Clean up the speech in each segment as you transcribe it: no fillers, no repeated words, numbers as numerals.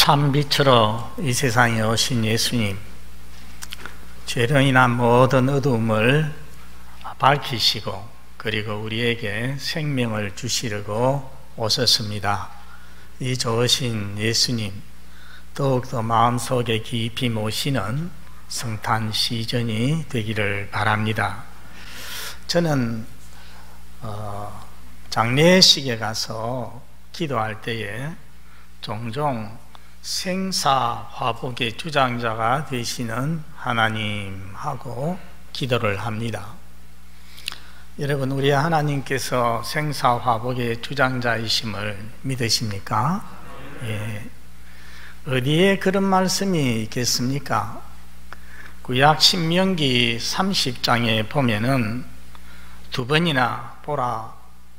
참 빛으로 이 세상에 오신 예수님, 죄로 인한 모든 어두움을 밝히시고 그리고 우리에게 생명을 주시려고 오셨습니다. 이 좋으신 예수님, 더욱더 마음속에 깊이 모시는 성탄 시즌이 되기를 바랍니다. 저는 장례식에 가서 기도할 때에 종종 생사화복의 주장자가 되시는 하나님하고 기도를 합니다. 여러분, 우리 하나님께서 생사화복의 주장자이심을 믿으십니까? 예. 어디에 그런 말씀이 있겠습니까? 구약 신명기 30장에 보면은 두 번이나 보라,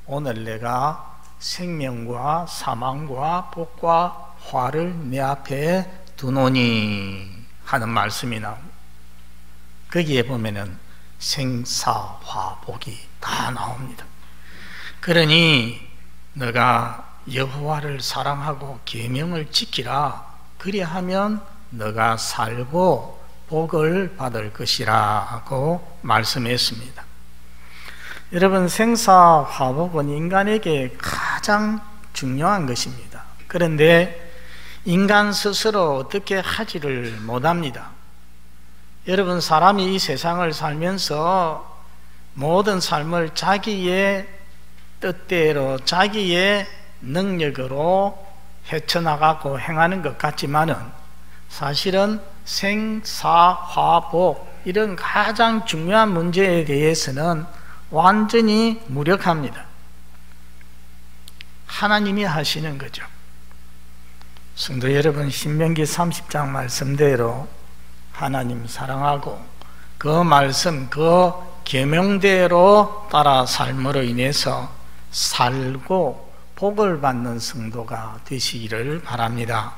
오늘 내가 생명과 사망과 복과 화를 내 앞에 두노니 하는 말씀이 나옵니다. 거기에 보면은 생사화복이 다 나옵니다. 그러니 너가 여호와를 사랑하고 계명을 지키라, 그리하면 너가 살고 복을 받을 것이라고 말씀했습니다. 여러분, 생사화복은 인간에게 가장 중요한 것입니다. 그런데 인간 스스로 어떻게 하지를 못합니다. 여러분, 사람이 이 세상을 살면서 모든 삶을 자기의 뜻대로 자기의 능력으로 헤쳐나가고 행하는 것 같지만은 사실은 생사화복, 이런 가장 중요한 문제에 대해서는 완전히 무력합니다. 하나님이 하시는 거죠. 성도 여러분, 신명기 30장 말씀대로 하나님 사랑하고 그 말씀, 그 계명대로 따라 삶으로 인해서 살고 복을 받는 성도가 되시기를 바랍니다.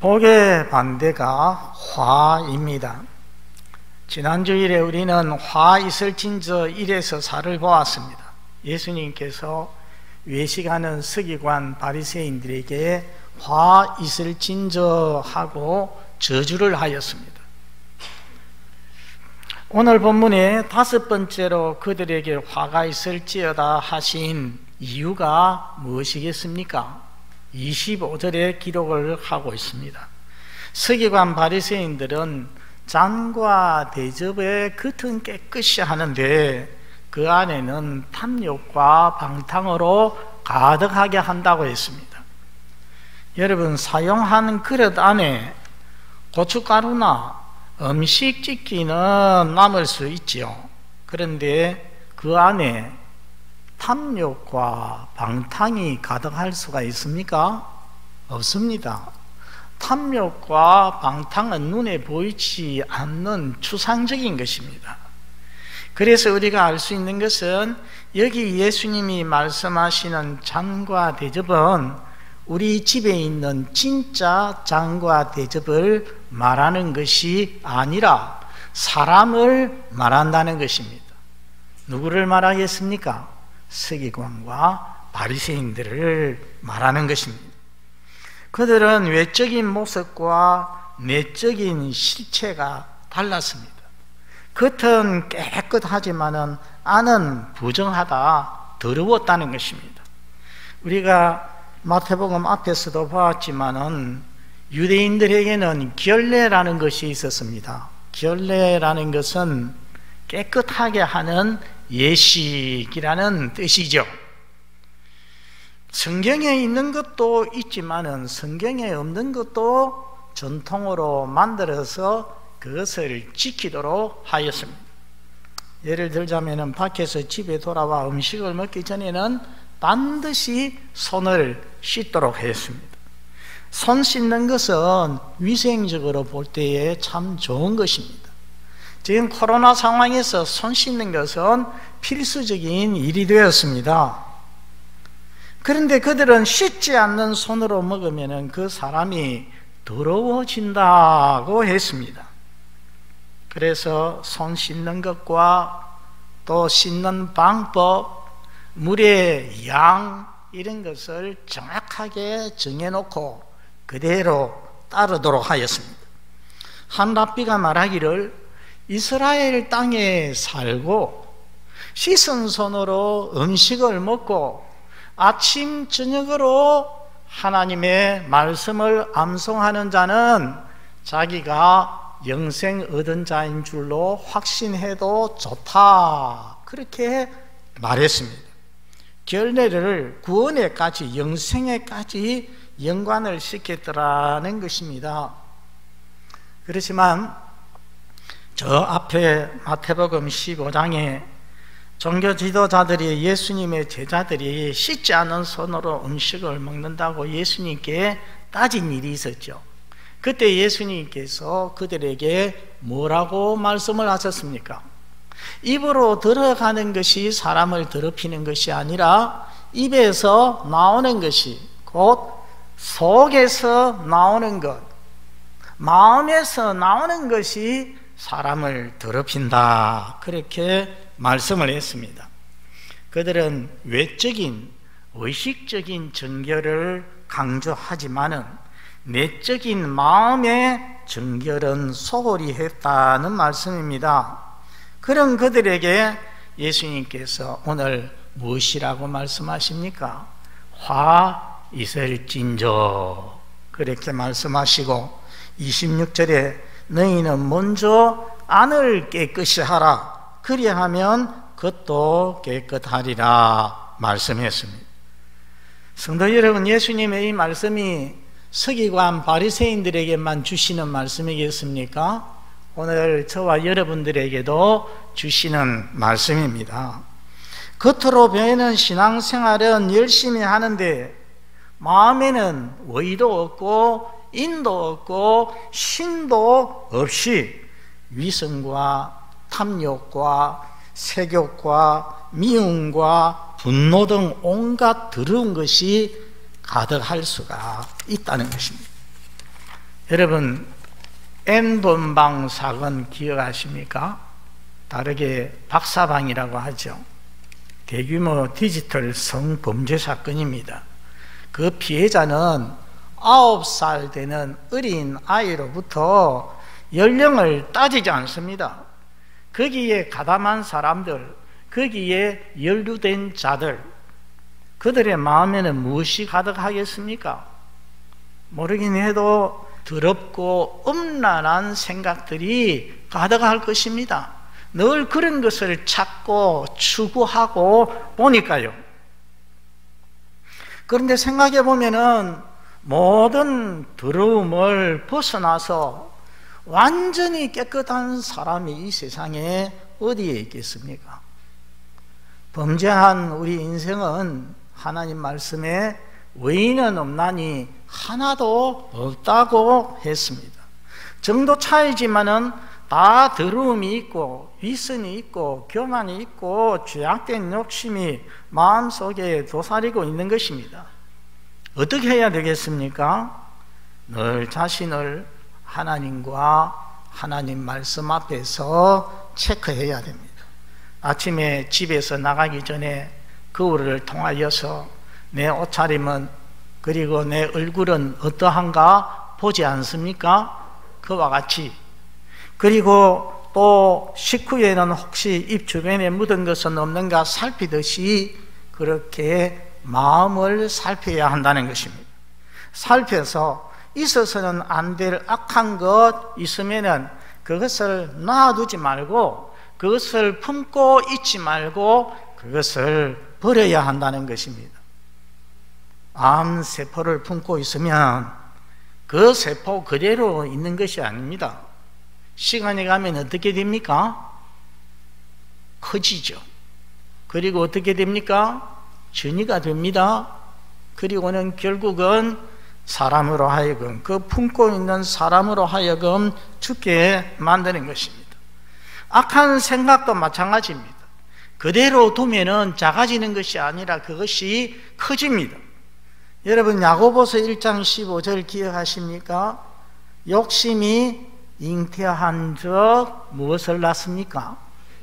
복의 반대가 화입니다. 지난주일에 우리는 화 있을진저 1에서 4를 보았습니다. 예수님께서 외식하는 서기관 바리새인들에게 화 있을진저 하고 저주를 하였습니다. 오늘 본문에 다섯 번째로 그들에게 화가 있을지어다 하신 이유가 무엇이겠습니까? 25절에 기록을 하고 있습니다. 서기관 바리새인들은 잔과 대접의 겉은 깨끗이 하는데 그 안에는 탐욕과 방탕으로 가득하게 한다고 했습니다. 여러분, 사용하는 그릇 안에 고춧가루나 음식 찌기는 남을 수 있지요. 그런데 그 안에 탐욕과 방탕이 가득할 수가 있습니까? 없습니다. 탐욕과 방탕은 눈에 보이지 않는 추상적인 것입니다. 그래서 우리가 알 수 있는 것은 여기 예수님이 말씀하시는 잔과 대접은 우리 집에 있는 진짜 잔과 대접을 말하는 것이 아니라 사람을 말한다는 것입니다. 누구를 말하겠습니까? 서기관과 바리새인들을 말하는 것입니다. 그들은 외적인 모습과 내적인 실체가 달랐습니다. 겉은 깨끗하지만은 안은 부정하다, 더러웠다는 것입니다. 우리가 마태복음 앞에서도 보았지만은 유대인들에게는 결례라는 것이 있었습니다. 결례라는 것은 깨끗하게 하는 예식이라는 뜻이죠. 성경에 있는 것도 있지만은 성경에 없는 것도 전통으로 만들어서 그것을 지키도록 하였습니다. 예를 들자면은 밖에서 집에 돌아와 음식을 먹기 전에는 반드시 손을 씻도록 했습니다. 손 씻는 것은 위생적으로 볼 때에 참 좋은 것입니다. 지금 코로나 상황에서 손 씻는 것은 필수적인 일이 되었습니다. 그런데 그들은 씻지 않는 손으로 먹으면 그 사람이 더러워진다고 했습니다. 그래서 손 씻는 것과 또 씻는 방법, 물의 양, 이런 것을 정확하게 정해놓고 그대로 따르도록 하였습니다. 한 랍비가 말하기를 이스라엘 땅에 살고 씻은 손으로 음식을 먹고 아침 저녁으로 하나님의 말씀을 암송하는 자는 자기가 영생 얻은 자인 줄로 확신해도 좋다, 그렇게 말했습니다. 결례를 구원에까지, 영생에까지 연관을 시켰더라는 것입니다. 그렇지만 저 앞에 마태복음 15장에 종교 지도자들이, 예수님의 제자들이 씻지 않은 손으로 음식을 먹는다고 예수님께 따진 일이 있었죠. 그때 예수님께서 그들에게 뭐라고 말씀을 하셨습니까? 입으로 들어가는 것이 사람을 더럽히는 것이 아니라 입에서 나오는 것이, 곧 속에서 나오는 것, 마음에서 나오는 것이 사람을 더럽힌다, 그렇게 말씀을 했습니다. 그들은 외적인, 의식적인 정결을 강조하지만은 내적인 마음의 정결은 소홀히 했다는 말씀입니다. 그런 그들에게 예수님께서 오늘 무엇이라고 말씀하십니까? 화 있을진저, 그렇게 말씀하시고 26절에 너희는 먼저 안을 깨끗이 하라, 그리하면 그것도 깨끗하리라 말씀했습니다. 성도 여러분, 예수님의 이 말씀이 서기관 바리새인들에게만 주시는 말씀이겠습니까? 오늘 저와 여러분들에게도 주시는 말씀입니다. 겉으로 보이는 신앙생활은 열심히 하는데 마음에는 의도 없고 인도 없고 신도 없이 위선과 탐욕과 색욕과 미움과 분노 등 온갖 더러운 것이 가득할 수가 있다는 것입니다. 여러분, N번방 사건 기억하십니까? 다르게 박사방이라고 하죠. 대규모 디지털 성범죄 사건입니다. 그 피해자는 9살 되는 어린 아이로부터 연령을 따지지 않습니다. 거기에 가담한 사람들, 거기에 연루된 자들, 그들의 마음에는 무엇이 가득하겠습니까? 모르긴 해도 더럽고 음란한 생각들이 가득할 것입니다. 늘 그런 것을 찾고 추구하고 보니까요. 그런데 생각해 보면은 모든 더러움을 벗어나서 완전히 깨끗한 사람이 이 세상에 어디에 있겠습니까? 범죄한 우리 인생은 하나님 말씀에 의인은 없나니 하나도 없다고 했습니다. 정도 차이지만은 다 더러움이 있고 위선이 있고 교만이 있고 죄악된 욕심이 마음속에 도사리고 있는 것입니다. 어떻게 해야 되겠습니까? 늘 자신을 하나님과 하나님 말씀 앞에서 체크해야 됩니다. 아침에 집에서 나가기 전에 거울을 통하여서 내 옷차림은, 그리고 내 얼굴은 어떠한가 보지 않습니까? 그와 같이. 그리고 또 식후에는 혹시 입 주변에 묻은 것은 없는가 살피듯이 그렇게 마음을 살펴야 한다는 것입니다. 살펴서 있어서는 안 될 악한 것 있으면은 그것을 놔두지 말고, 그것을 품고 있지 말고 그것을 버려야 한다는 것입니다. 암세포를 품고 있으면 그 세포 그대로 있는 것이 아닙니다. 시간이 가면 어떻게 됩니까? 커지죠. 그리고 어떻게 됩니까? 전이가 됩니다. 그리고는 결국은 사람으로 하여금, 그 품고 있는 사람으로 하여금 죽게 만드는 것입니다. 악한 생각도 마찬가지입니다. 그대로 두면은 작아지는 것이 아니라 그것이 커집니다. 여러분, 야고보서 1장 15절 기억하십니까? 욕심이 잉태한 적 무엇을 낳습니까?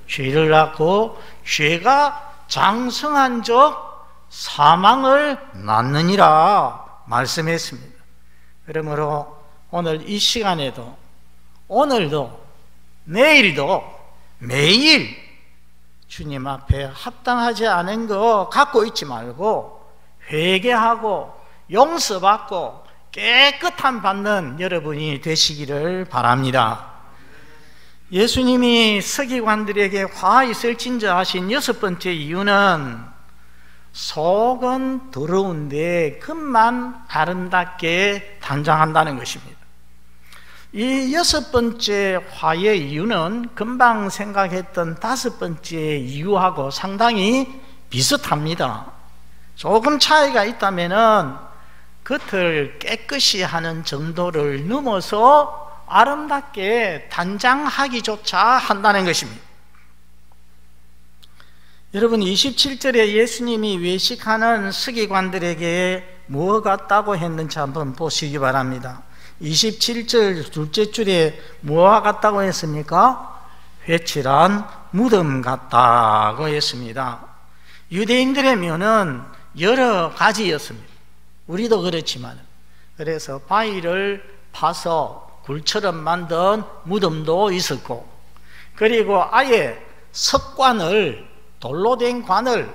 죄를 낳고, 죄가 장성한 적 사망을 낳느니라 말씀했습니다. 그러므로 오늘 이 시간에도, 오늘도, 내일도, 매일 주님 앞에 합당하지 않은 거 갖고 있지 말고 회개하고 용서받고 깨끗함 받는 여러분이 되시기를 바랍니다. 예수님이 서기관들에게 화 있을진저 하신 6번째 이유는 속은 더러운데 겉만 아름답게 단장한다는 것입니다. 이 6번째 화의 이유는 금방 생각했던 5번째 이유하고 상당히 비슷합니다. 조금 차이가 있다면은 겉을 깨끗이 하는 정도를 넘어서 아름답게 단장하기조차 한다는 것입니다. 여러분, 27절에 예수님이 외식하는 서기관들에게 무엇 같다고 했는지 한번 보시기 바랍니다. 27절 둘째 줄에 무엇 같다고 했습니까? 회칠한 무덤 같다고 했습니다. 유대인들의 묘는 여러 가지였습니다. 우리도 그렇지만, 그래서 바위를 파서 굴처럼 만든 무덤도 있었고, 그리고 아예 석관을, 돌로 된 관을,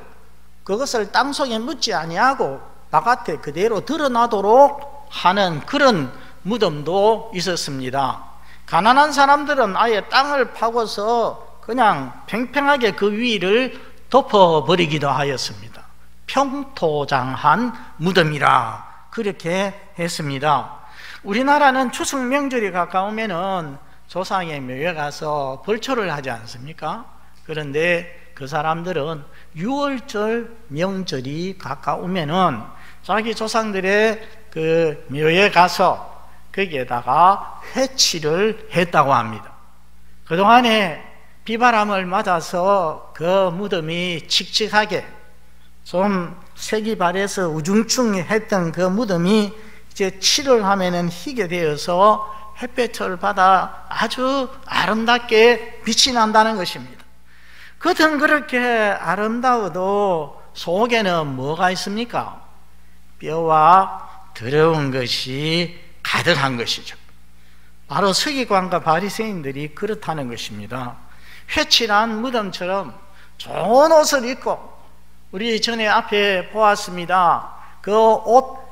그것을 땅속에 묻지 아니하고 바깥에 그대로 드러나도록 하는 그런 무덤도 있었습니다. 가난한 사람들은 아예 땅을 파고서 그냥 팽팽하게 그 위를 덮어버리기도 하였습니다. 평토장한 무덤이라 그렇게 했습니다. 우리나라는 추석 명절이 가까우면은 조상의 묘에 가서 벌초를 하지 않습니까? 그런데 그 사람들은 6월절 명절이 가까우면은 자기 조상들의 그 묘에 가서 거기에다가 회치를 했다고 합니다. 그동안에 비바람을 맞아서 그 무덤이 칙칙하게 좀 색이 바래서 우중충했던 그 무덤이 이제 칠을 하면은 희게 되어서 햇볕을 받아 아주 아름답게 빛이 난다는 것입니다. 겉은 그렇게 아름다워도 속에는 뭐가 있습니까? 뼈와 더러운 것이 가득한 것이죠. 바로 서기관과 바리새인들이 그렇다는 것입니다. 회칠한 무덤처럼 좋은 옷을 입고, 우리 전에 앞에 보았습니다. 그 옷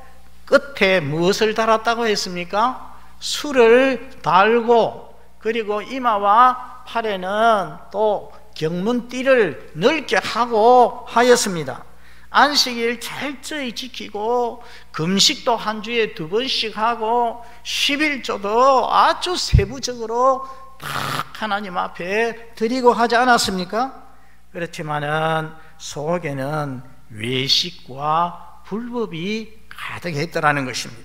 끝에 무엇을 달았다고 했습니까? 술을 달고, 그리고 이마와 팔에는 또 경문띠를 넓게 하고 하였습니다. 안식일 철저히 지키고, 금식도 한 주에 2번씩 하고, 11조도 아주 세부적으로 딱 하나님 앞에 드리고 하지 않았습니까? 그렇지만은 속에는 외식과 불법이 가득했더라는 것입니다.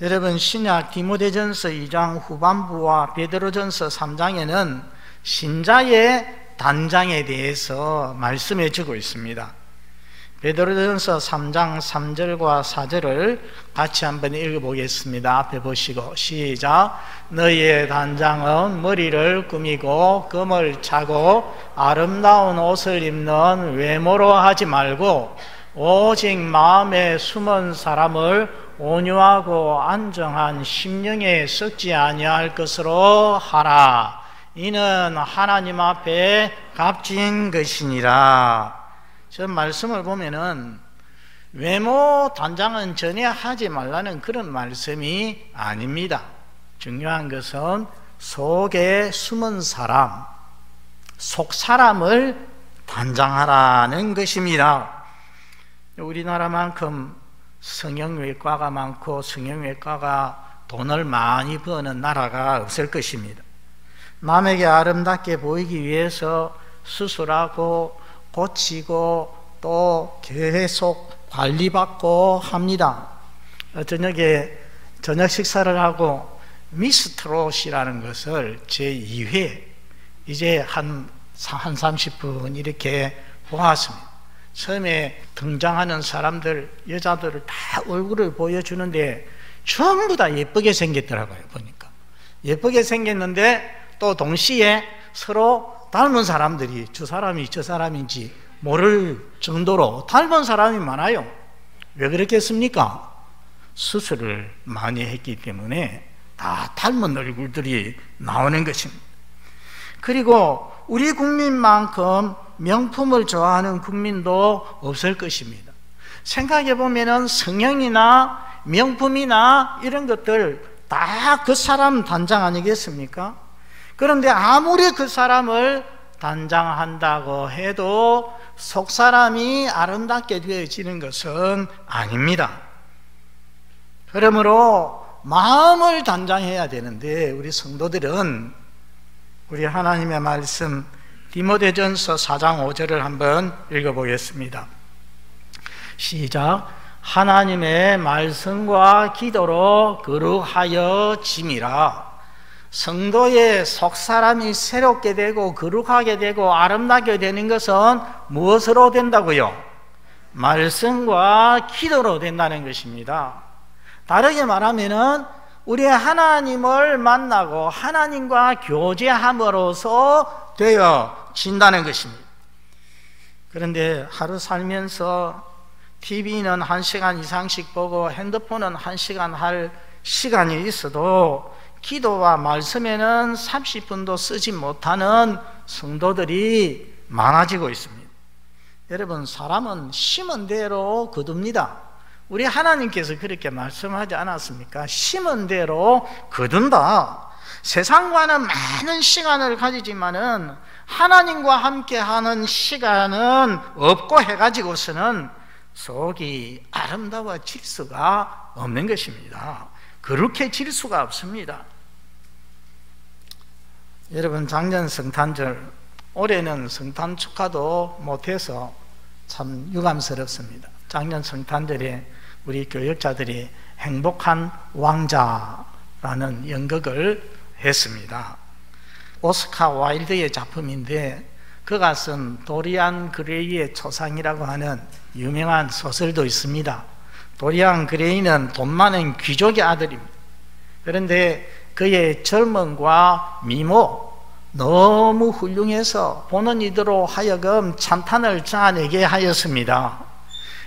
여러분, 신약 디모데전서 2장 후반부와 베드로전서 3장에는 신자의 단장에 대해서 말씀해 주고 있습니다. 베드로전서 3장 3절과 4절을 같이 한번 읽어보겠습니다. 앞에 보시고 시작. 너희의 단장은 머리를 꾸미고 금을 차고 아름다운 옷을 입는 외모로 하지 말고 오직 마음에 숨은 사람을 온유하고 안정한 심령에 썩지 아니할 것으로 하라. 이는 하나님 앞에 값진 것이니라. 저 말씀을 보면은 외모 단장은 전혀 하지 말라는 그런 말씀이 아닙니다. 중요한 것은 속에 숨은 사람, 속 사람을 단장하라는 것입니다. 우리나라만큼 성형외과가 많고 성형외과가 돈을 많이 버는 나라가 없을 것입니다. 남에게 아름답게 보이기 위해서 수술하고 고치고 또 계속 관리받고 합니다. 저녁에 저녁 식사를 하고 미스트롯이라는 것을 제2회 이제 한 30분 이렇게 보았습니다. 처음에 등장하는 사람들, 여자들을 다 얼굴을 보여주는데 전부 다 예쁘게 생겼더라고요. 보니까 예쁘게 생겼는데 또 동시에 서로 닮은 사람들이 저 사람이 저 사람인지 모를 정도로 닮은 사람이 많아요. 왜 그렇겠습니까? 수술을 많이 했기 때문에 다 닮은 얼굴들이 나오는 것입니다. 그리고 우리 국민만큼 명품을 좋아하는 국민도 없을 것입니다. 생각해 보면은 성형이나 명품이나 이런 것들 다 그 사람 단장 아니겠습니까? 그런데 아무리 그 사람을 단장한다고 해도 속 사람이 아름답게 되어지는 것은 아닙니다. 그러므로 마음을 단장해야 되는데, 우리 성도들은 우리 하나님의 말씀 디모데전서 4장 5절을 한번 읽어보겠습니다. 시작. 하나님의 말씀과 기도로 거룩하여 짐이라. 성도의 속사람이 새롭게 되고 거룩하게 되고 아름답게 되는 것은 무엇으로 된다고요? 말씀과 기도로 된다는 것입니다. 다르게 말하면은 우리 하나님을 만나고 하나님과 교제함으로써 되어진다는 것입니다. 그런데 하루 살면서 TV는 1시간 이상씩 보고 핸드폰은 1시간 할 시간이 있어도 기도와 말씀에는 30분도 쓰지 못하는 성도들이 많아지고 있습니다. 여러분, 사람은 심은 대로 거둡니다. 우리 하나님께서 그렇게 말씀하지 않았습니까? 심은 대로 거둔다. 세상과는 많은 시간을 가지지만은 하나님과 함께하는 시간은 없고 해가지고서는 속이 아름다워질 수가 없는 것입니다. 거룩해질 수가 없습니다. 여러분, 작년 성탄절, 올해는 성탄 축하도 못해서 참 유감스럽습니다. 작년 성탄절에 우리 교역자들이 행복한 왕자라는 연극을 했습니다. 오스카 와일드의 작품인데 그가 쓴 도리안 그레이의 초상이라고 하는 유명한 소설도 있습니다. 도리안 그레이는 돈 많은 귀족의 아들입니다. 그런데 그의 젊음과 미모, 너무 훌륭해서 보는 이들로 하여금 찬탄을 짜내게 하였습니다.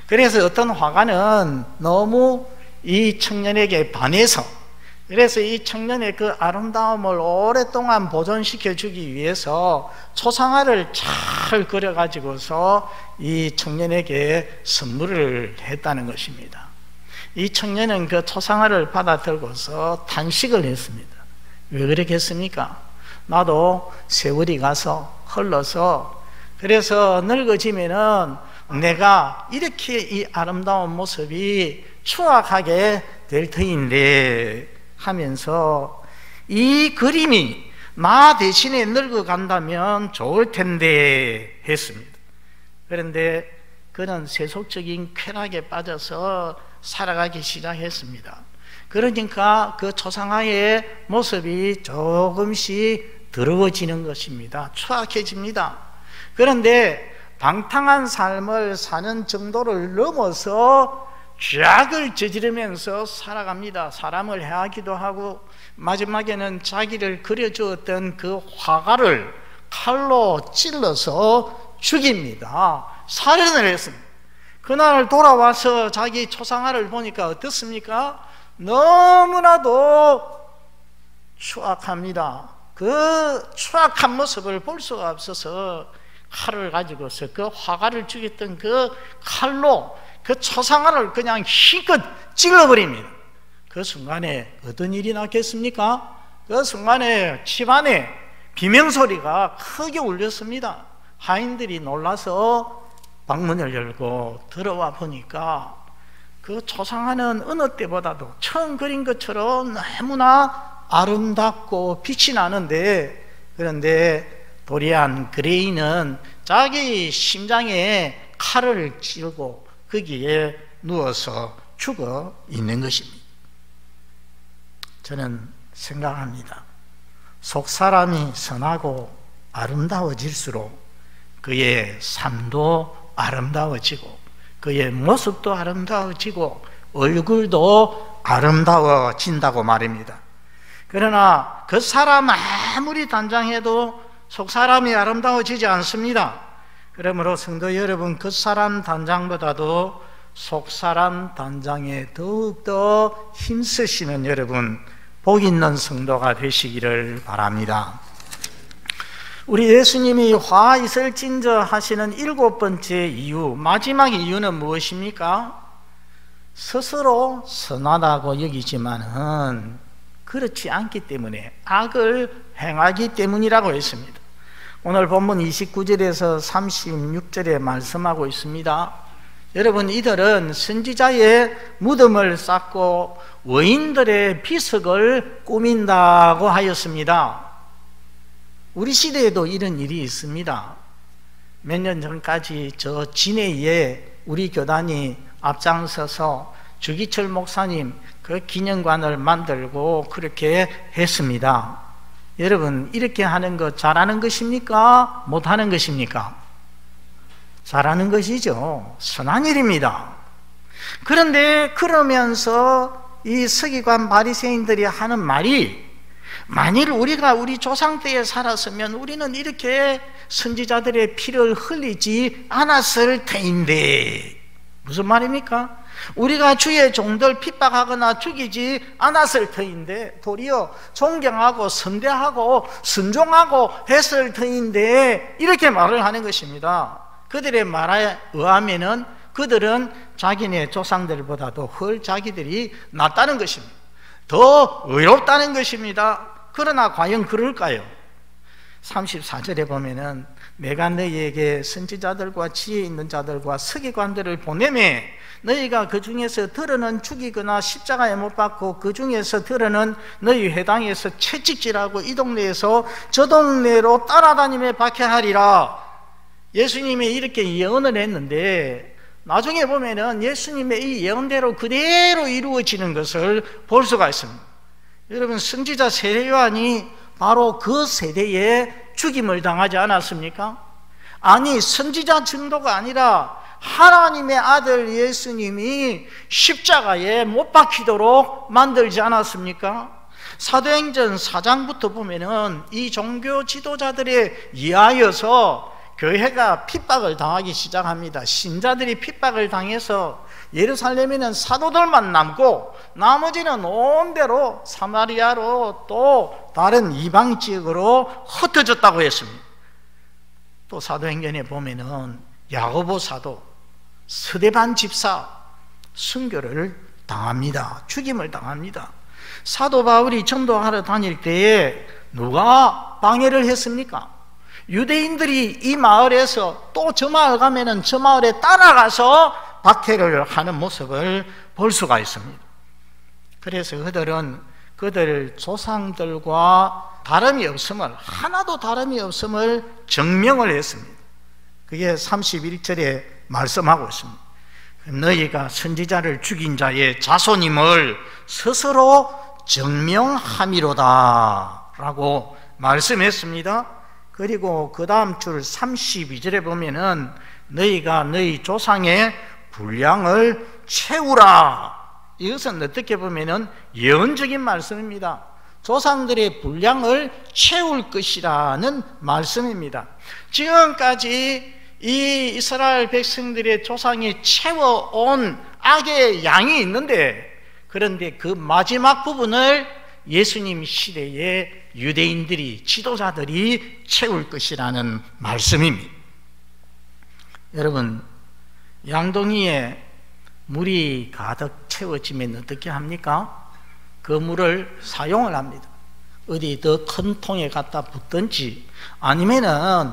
그래서 어떤 화가는 너무 이 청년에게 반해서, 그래서 이 청년의 그 아름다움을 오랫동안 보존시켜 주기 위해서 초상화를 잘 그려가지고서 이 청년에게 선물을 했다는 것입니다. 이 청년은 그 초상화를 받아 들고서 탄식을 했습니다. 왜 그렇게 했습니까? 나도 세월이 가서 흘러서, 그래서 늙어지면은 내가 이렇게 이 아름다운 모습이 추악하게 될 터인데 하면서 이 그림이 나 대신에 늙어간다면 좋을 텐데 했습니다. 그런데 그는 세속적인 쾌락에 빠져서 살아가기 시작했습니다. 그러니까 그 초상화의 모습이 조금씩 더러워지는 것입니다. 추악해집니다. 그런데 방탕한 삶을 사는 정도를 넘어서 죄악을 저지르면서 살아갑니다. 사람을 해하기도 하고 마지막에는 자기를 그려주었던 그 화가를 칼로 찔러서 죽입니다. 살인을 했습니다. 그날 돌아와서 자기 초상화를 보니까 어떻습니까? 너무나도 추악합니다. 그 추악한 모습을 볼 수가 없어서 칼을 가지고서 그 화가를 죽였던 그 칼로 그 초상화를 그냥 힘껏 찔러버립니다. 그 순간에 어떤 일이 났겠습니까? 그 순간에 집안에 비명소리가 크게 울렸습니다. 하인들이 놀라서 방문을 열고 들어와 보니까 그 초상화는 어느 때보다도 처음 그린 것처럼 너무나 아름답고 빛이 나는데, 그런데 도리안 그레이는 자기 심장에 칼을 찌르고 거기에 누워서 죽어 있는 것입니다. 저는 생각합니다. 속사람이 선하고 아름다워질수록 그의 삶도 아름다워지고 그의 모습도 아름다워지고 얼굴도 아름다워진다고 말입니다. 그러나 그 사람 아무리 단장해도 속사람이 아름다워지지 않습니다. 그러므로 성도 여러분, 그 사람 단장보다도 속사람 단장에 더욱더 힘쓰시는 여러분, 복 있는 성도가 되시기를 바랍니다. 우리 예수님이 화 있을 진저 하시는 7번째 이유, 마지막 이유는 무엇입니까? 스스로 선하다고 여기지만은 그렇지 않기 때문에, 악을 행하기 때문이라고 했습니다. 오늘 본문 29절에서 36절에 말씀하고 있습니다. 여러분, 이들은 선지자의 무덤을 쌓고 의인들의 비석을 꾸민다고 하였습니다. 우리 시대에도 이런 일이 있습니다. 몇 년 전까지 저 진해에 우리 교단이 앞장서서 주기철 목사님 그 기념관을 만들고 그렇게 했습니다. 여러분, 이렇게 하는 것 잘하는 것입니까? 못하는 것입니까? 잘하는 것이죠. 선한 일입니다. 그런데 그러면서 이 서기관 바리새인들이 하는 말이, 만일 우리가 우리 조상 때에 살았으면 우리는 이렇게 선지자들의 피를 흘리지 않았을 테인데, 무슨 말입니까? 우리가 주의 종들 핍박하거나 죽이지 않았을 터인데, 도리어 존경하고 선대하고 순종하고 했을 터인데, 이렇게 말을 하는 것입니다. 그들의 말에 의하면은 그들은 자기네 조상들보다도 훨 자기들이 낫다는 것입니다. 더 의롭다는 것입니다. 그러나 과연 그럴까요? 34절에 보면은 내가 너희에게 선지자들과 지혜 있는 자들과 서기관들을 보내매 너희가 그 중에서 들어는 죽이거나 십자가에 못 박고 그 중에서 들어는 너희 회당에서 채찍질하고 이 동네에서 저 동네로 따라다니며 박해하리라. 예수님이 이렇게 예언을 했는데 나중에 보면은 예수님의 이 예언대로 그대로 이루어지는 것을 볼 수가 있습니다. 여러분, 선지자 세례요한이 바로 그 세대에 죽임을 당하지 않았습니까? 아니, 선지자 정도가 아니라 하나님의 아들 예수님이 십자가에 못 박히도록 만들지 않았습니까? 사도행전 4장부터 보면은 이 종교 지도자들에 의하여서 교회가 핍박을 당하기 시작합니다. 신자들이 핍박을 당해서 예루살렘에는 사도들만 남고 나머지는 온 데로 사마리아로 또 다른 이방 지역으로 흩어졌다고 했습니다. 또 사도행전에 보면은 야고보 사도, 스데반 집사 순교를 당합니다. 죽임을 당합니다. 사도 바울이 전도하러 다닐 때에 누가 방해를 했습니까? 유대인들이 이 마을에서 또 저 마을 가면은 저 마을에 따라가서 박해를 하는 모습을 볼 수가 있습니다. 그래서 그들은 그들 조상들과 다름이 없음을, 하나도 다름이 없음을 증명을 했습니다. 그게 31절에 말씀하고 있습니다. 너희가 선지자를 죽인 자의 자손임을 스스로 증명함이로다 라고 말씀했습니다. 그리고 그 다음 줄 32절에 보면은 너희가 너희 조상의 분량을 채우라. 이것은 어떻게 보면은 예언적인 말씀입니다. 조상들의 분량을 채울 것이라는 말씀입니다. 지금까지 이 이스라엘 백성들의 조상이 채워온 악의 양이 있는데, 그런데 그 마지막 부분을 예수님 시대에 유대인들이, 지도자들이 채울 것이라는 말씀입니다. 여러분, 양동이에 물이 가득 채워지면 어떻게 합니까? 그 물을 사용을 합니다. 어디 더 큰 통에 갖다 붓든지 아니면은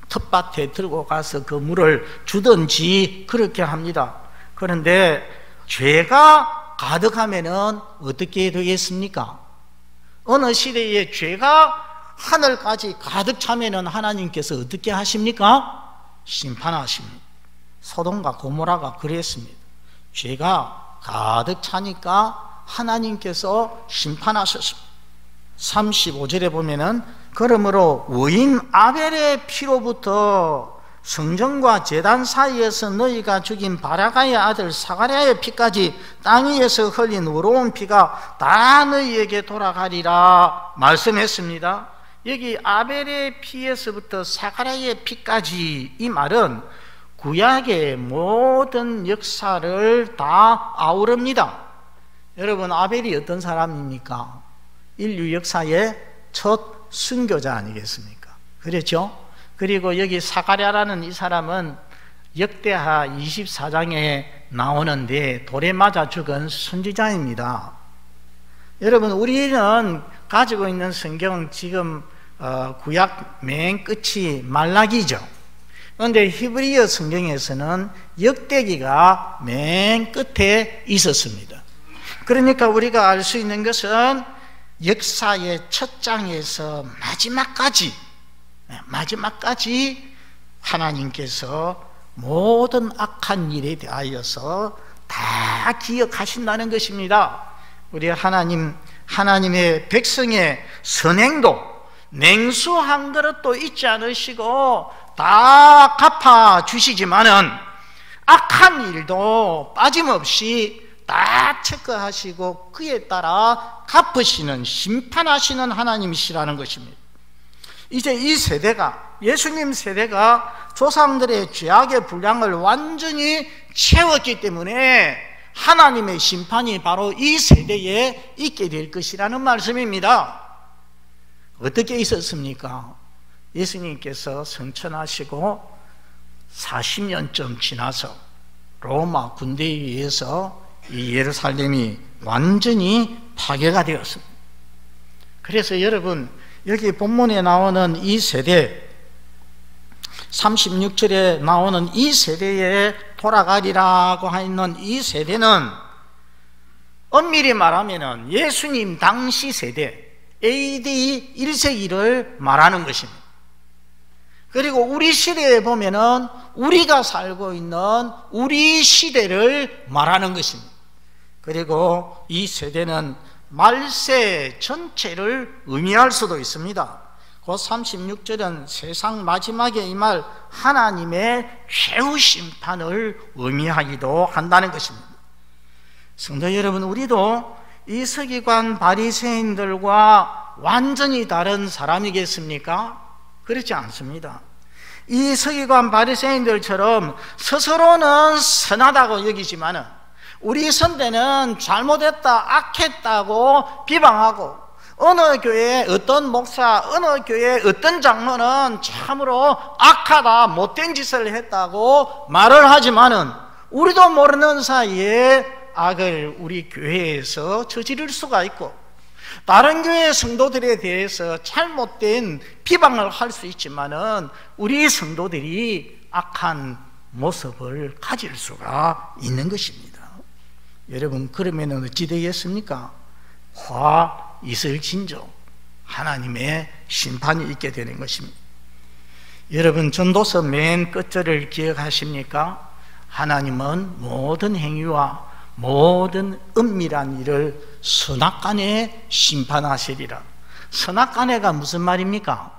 텃밭에 들고 가서 그 물을 주든지 그렇게 합니다. 그런데 죄가 가득하면은 어떻게 되겠습니까? 어느 시대에 죄가 하늘까지 가득 차면은 하나님께서 어떻게 하십니까? 심판하십니다. 소돔과 고모라가 그랬습니다. 죄가 가득 차니까 하나님께서 심판하셨습니다. 35절에 보면은 그러므로 의인 아벨의 피로부터 성전과 제단 사이에서 너희가 죽인 바라가의 아들 사가랴의 피까지 땅 위에서 흘린 의로운 피가 다 너희에게 돌아가리라 말씀했습니다. 여기 아벨의 피에서부터 사가랴의 피까지, 이 말은 구약의 모든 역사를 다 아우릅니다. 여러분, 아벨이 어떤 사람입니까? 인류 역사의 첫 순교자 아니겠습니까? 그렇죠? 그리고 여기 사가랴라는 이 사람은 역대하 24장에 나오는데 돌에 맞아 죽은 선지자입니다. 여러분, 우리는 가지고 있는 성경 지금 구약 맨 끝이 말라기죠. 그런데 히브리어 성경에서는 역대기가 맨 끝에 있었습니다. 그러니까 우리가 알 수 있는 것은 역사의 첫 장에서 마지막까지 하나님께서 모든 악한 일에 대하여서 다 기억하신다는 것입니다. 우리 하나님의 백성의 선행도 냉수 한 그릇도 잊지 않으시고 다 갚아주시지만은 악한 일도 빠짐없이 다 체크하시고 그에 따라 갚으시는, 심판하시는 하나님이시라는 것입니다. 이제 이 세대가, 예수님 세대가 조상들의 죄악의 분량을 완전히 채웠기 때문에 하나님의 심판이 바로 이 세대에 있게 될 것이라는 말씀입니다. 어떻게 있었습니까? 예수님께서 성천하시고 40년쯤 지나서 로마 군대에 의해서 이 예루살렘이 완전히 파괴가 되었습니다. 그래서 여러분, 여기 본문에 나오는 이 세대, 36절에 나오는 이 세대에 돌아가리라고 하는 이 세대는 엄밀히 말하면 예수님 당시 세대, AD 1세기를 말하는 것입니다. 그리고 우리 시대에 보면은 우리가 살고 있는 우리 시대를 말하는 것입니다. 그리고 이 세대는 말세 전체를 의미할 수도 있습니다. 그 36절은 세상 마지막에 임할 하나님의 최후 심판을 의미하기도 한다는 것입니다. 성도 여러분, 우리도 이 서기관 바리새인들과 완전히 다른 사람이겠습니까? 그렇지 않습니다. 이 서기관 바리새인들처럼 스스로는 선하다고 여기지만은 우리 선대는 잘못했다, 악했다고 비방하고, 어느 교회 어떤 목사, 어느 교회 어떤 장로는 참으로 악하다, 못된 짓을 했다고 말을 하지만은 우리도 모르는 사이에 악을 우리 교회에서 저지를 수가 있고, 다른 교회 성도들에 대해서 잘못된 비방을 할 수 있지만은 우리 성도들이 악한 모습을 가질 수가 있는 것입니다. 여러분, 그러면 어찌 되겠습니까? 화 있을 진저 하나님의 심판이 있게 되는 것입니다. 여러분, 전도서 맨 끝절을 기억하십니까? 하나님은 모든 행위와 모든 은밀한 일을 선악간에 심판하시리라. 선악간에가 무슨 말입니까?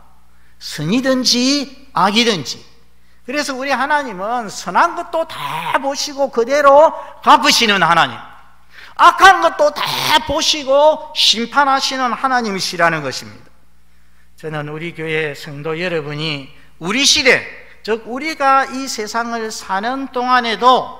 선이든지 악이든지. 그래서 우리 하나님은 선한 것도 다 보시고 그대로 갚으시는 하나님, 악한 것도 다 보시고 심판하시는 하나님이시라는 것입니다. 저는 우리 교회 성도 여러분이 우리 시대, 즉 우리가 이 세상을 사는 동안에도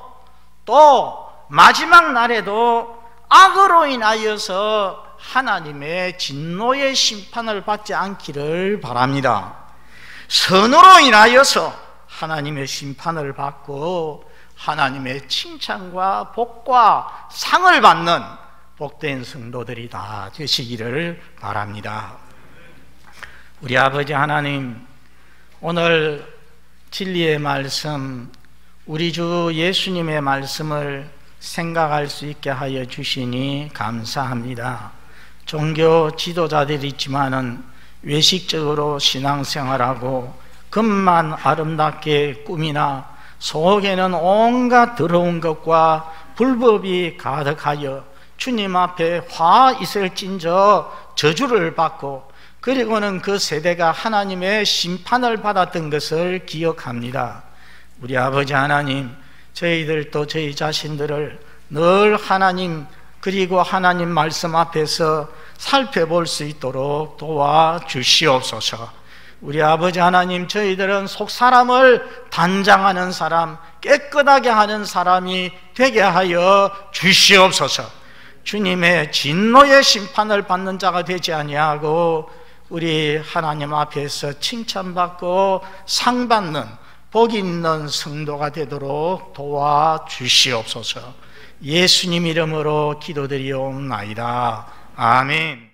또 마지막 날에도 악으로 인하여서 하나님의 진노의 심판을 받지 않기를 바랍니다. 선으로 인하여서 하나님의 심판을 받고 하나님의 칭찬과 복과 상을 받는 복된 성도들이 다 되시기를 바랍니다. 우리 아버지 하나님, 오늘 진리의 말씀, 우리 주 예수님의 말씀을 생각할 수 있게 하여 주시니 감사합니다. 종교 지도자들이 있지만은 외식적으로 신앙생활하고 겉만 아름답게 꾸미나 속에는 온갖 더러운 것과 불법이 가득하여 주님 앞에 화 있을진저 저주를 받고, 그리고는 그 세대가 하나님의 심판을 받았던 것을 기억합니다. 우리 아버지 하나님, 저희들도 저희 자신들을 늘 하나님, 그리고 하나님 말씀 앞에서 살펴볼 수 있도록 도와주시옵소서. 우리 아버지 하나님, 저희들은 속 사람을 단장하는 사람, 깨끗하게 하는 사람이 되게 하여 주시옵소서. 주님의 진노의 심판을 받는 자가 되지 아니하고 우리 하나님 앞에서 칭찬받고 상 받는 복 있는 성도가 되도록 도와주시옵소서. 예수님 이름으로 기도드리옵나이다. 아멘.